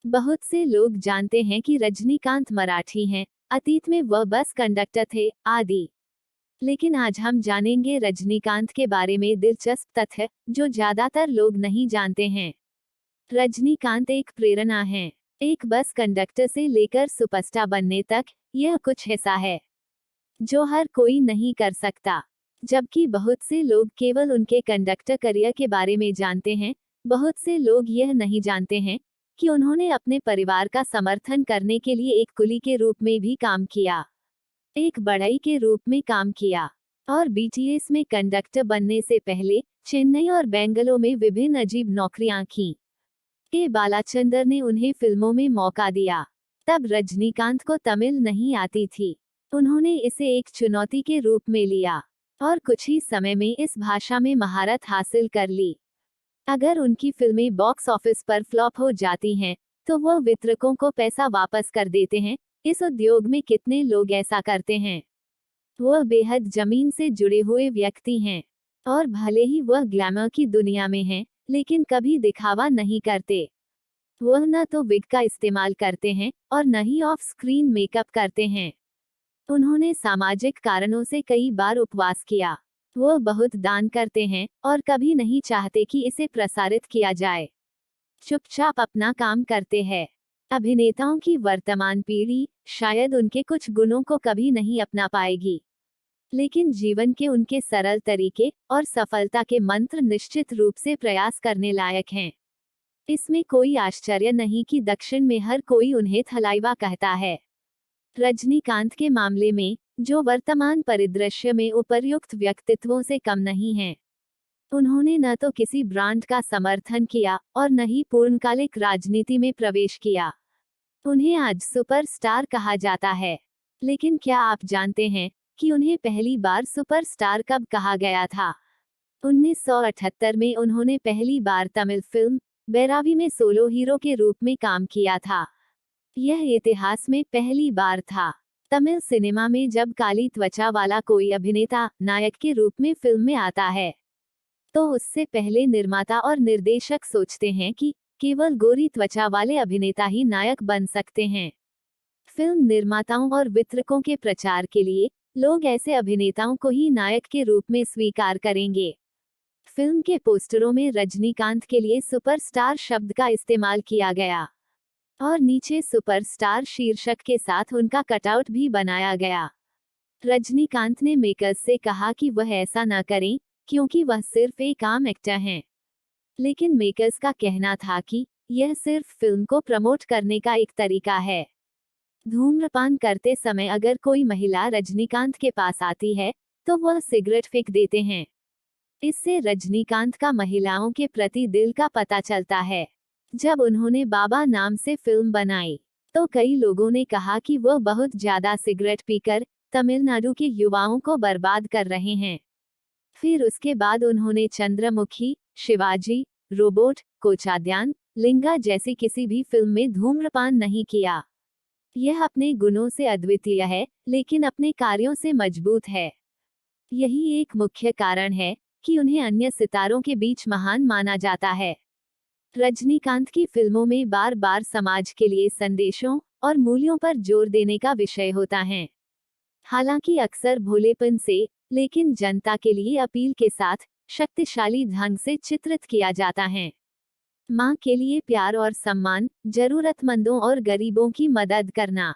बहुत से लोग जानते हैं कि रजनीकांत मराठी हैं, अतीत में वह बस कंडक्टर थे, आदि। लेकिन आज हम जानेंगे रजनीकांत के बारे में दिलचस्प तथ्य जो ज्यादातर लोग नहीं जानते हैं। रजनीकांत एक प्रेरणा है। एक बस कंडक्टर से लेकर सुपरस्टार बनने तक, यह कुछ ऐसा है जो हर कोई नहीं कर सकता। जबकि बहुत से लोग केवल उनके कंडक्टर करियर के बारे में जानते हैं, बहुत से लोग यह नहीं जानते हैं कि उन्होंने अपने परिवार का समर्थन करने के लिए एक कुली के रूप में भी काम किया, एक बढ़ई के रूप में काम किया, और बीटीएस में कंडक्टर बनने से पहले चेन्नई और बेंगलोर में विभिन्न अजीब नौकरियां की। के बालाचंदर ने उन्हें फिल्मों में मौका दिया। तब रजनीकांत को तमिल नहीं आती थी। उन्होंने इसे एक चुनौती के रूप में लिया और कुछ ही समय में इस भाषा में महारत हासिल कर ली। अगर उनकी फिल्में बॉक्स ऑफिस पर फ्लॉप हो जाती हैं, तो वह वितरकों को पैसा वापस कर देते हैं। इस उद्योग में कितने लोग ऐसा करते हैं? वह बेहद जमीन से जुड़े हुए व्यक्ति हैं, और भले ही वह ग्लैमर की दुनिया में हैं, लेकिन कभी दिखावा नहीं करते। वह न तो विग का इस्तेमाल करते हैं और न ही ऑफ स्क्रीन मेकअप करते हैं। उन्होंने सामाजिक कारणों से कई बार उपवास किया। वह बहुत दान करते हैं और कभी नहीं चाहते कि इसे प्रसारित किया जाए। चुपचाप अपना काम करते हैं। अभिनेताओं की वर्तमान पीढ़ी शायद उनके कुछ गुणों को कभी नहीं अपना पाएगी, लेकिन जीवन के उनके सरल तरीके और सफलता के मंत्र निश्चित रूप से प्रयास करने लायक हैं। इसमें कोई आश्चर्य नहीं कि दक्षिण में हर कोई उन्हें थलाइवा कहता है। रजनीकांत के मामले में, जो वर्तमान परिदृश्य में उपर्युक्त व्यक्तित्वों से कम नहीं है, उन्होंने न तो किसी ब्रांड का समर्थन किया और न ही पूर्णकालिक राजनीति में प्रवेश किया। उन्हें आज सुपरस्टार कहा जाता है। लेकिन क्या आप जानते हैं कि उन्हें पहली बार सुपरस्टार कब कहा गया था? 1978 में उन्होंने पहली बार तमिल फिल्म बैरावी में सोलो हीरो के रूप में काम किया था। यह इतिहास में पहली बार था। तमिल सिनेमा में जब काली त्वचा वाला कोई अभिनेता नायक के रूप में फिल्म में आता है, तो उससे पहले निर्माता और निर्देशक सोचते हैं कि केवल गोरी त्वचा वाले अभिनेता ही नायक बन सकते हैं। फिल्म निर्माताओं और वितरकों के प्रचार के लिए लोग ऐसे अभिनेताओं को ही नायक के रूप में स्वीकार करेंगे। फिल्म के पोस्टरों में रजनीकांत के लिए सुपरस्टार शब्द का इस्तेमाल किया गया और नीचे सुपरस्टार शीर्षक के साथ उनका कटआउट भी बनाया गया। रजनीकांत ने मेकर्स से कहा कि वह ऐसा न करें, क्योंकि वह सिर्फ एक आम एक्टर हैं। लेकिन मेकर्स का कहना था कि यह सिर्फ फिल्म को प्रमोट करने का एक तरीका है। धूम्रपान करते समय अगर कोई महिला रजनीकांत के पास आती है, तो वह सिगरेट फेंक देते हैं। इससे रजनीकांत का महिलाओं के प्रति दिल का पता चलता है। जब उन्होंने बाबा नाम से फिल्म बनाई, तो कई लोगों ने कहा कि वह बहुत ज्यादा सिगरेट पीकर तमिलनाडु के युवाओं को बर्बाद कर रहे हैं। फिर उसके बाद उन्होंने चंद्रमुखी, शिवाजी, रोबोट, कोचाद्यान, लिंगा जैसी किसी भी फिल्म में धूम्रपान नहीं किया। यह अपने गुणों से अद्वितीय है, लेकिन अपने कार्यों से मजबूत है। यही एक मुख्य कारण है कि उन्हें अन्य सितारों के बीच महान माना जाता है। रजनीकांत की फिल्मों में बार बार समाज के लिए संदेशों और मूल्यों पर जोर देने का विषय होता है। हालांकि अक्सर भोलेपन से, लेकिन जनता के लिए अपील के साथ शक्तिशाली ढंग से चित्रित किया जाता है। माँ के लिए प्यार और सम्मान, जरूरतमंदों और गरीबों की मदद करना,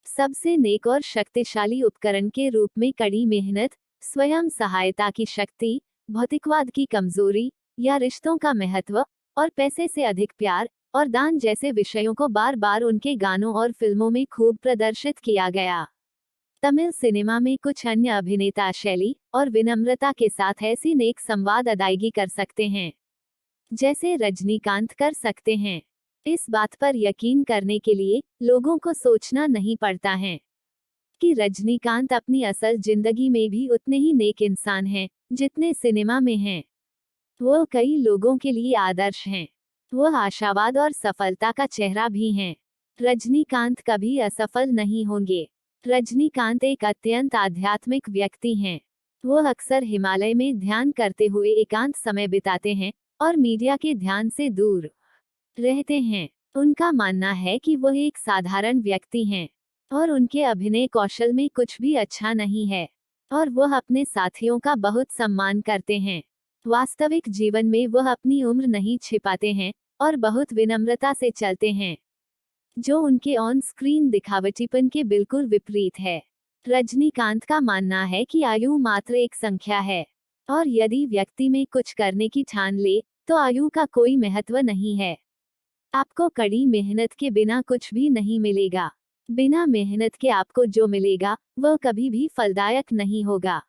सबसे नेक और शक्तिशाली उपकरण के रूप में कड़ी मेहनत, स्वयं सहायता की शक्ति, भौतिकवाद की कमजोरी या रिश्तों का महत्व, और पैसे से अधिक प्यार और दान जैसे विषयों को बार बार उनके गानों और फिल्मों में खूब प्रदर्शित किया गया। तमिल सिनेमा में कुछ अन्य अभिनेता शैली और विनम्रता के साथ ऐसी नेक संवाद अदायगी कर सकते हैं, जैसे रजनीकांत कर सकते हैं। इस बात पर यकीन करने के लिए लोगों को सोचना नहीं पड़ता है कि रजनीकांत अपनी असल जिंदगी में भी उतने ही नेक इंसान हैं, जितने सिनेमा में हैं। वह कई लोगों के लिए आदर्श हैं। वह आशावाद और सफलता का चेहरा भी हैं। रजनीकांत कभी असफल नहीं होंगे। रजनीकांत एक अत्यंत आध्यात्मिक व्यक्ति हैं। वह अक्सर हिमालय में ध्यान करते हुए एकांत समय बिताते हैं और मीडिया के ध्यान से दूर रहते हैं। उनका मानना है कि वह एक साधारण व्यक्ति हैं और उनके अभिनय कौशल में कुछ भी अच्छा नहीं है और वह अपने साथियों का बहुत सम्मान करते हैं। वास्तविक जीवन में वह अपनी उम्र नहीं छिपाते हैं और बहुत विनम्रता से चलते हैं, जो उनके ऑन स्क्रीन दिखावटीपन के बिल्कुल विपरीत है। रजनीकांत का मानना है कि आयु मात्र एक संख्या है और यदि व्यक्ति में कुछ करने की ठान ले तो आयु का कोई महत्व नहीं है। आपको कड़ी मेहनत के बिना कुछ भी नहीं मिलेगा। बिना मेहनत के आपको जो मिलेगा वह कभी भी फलदायक नहीं होगा।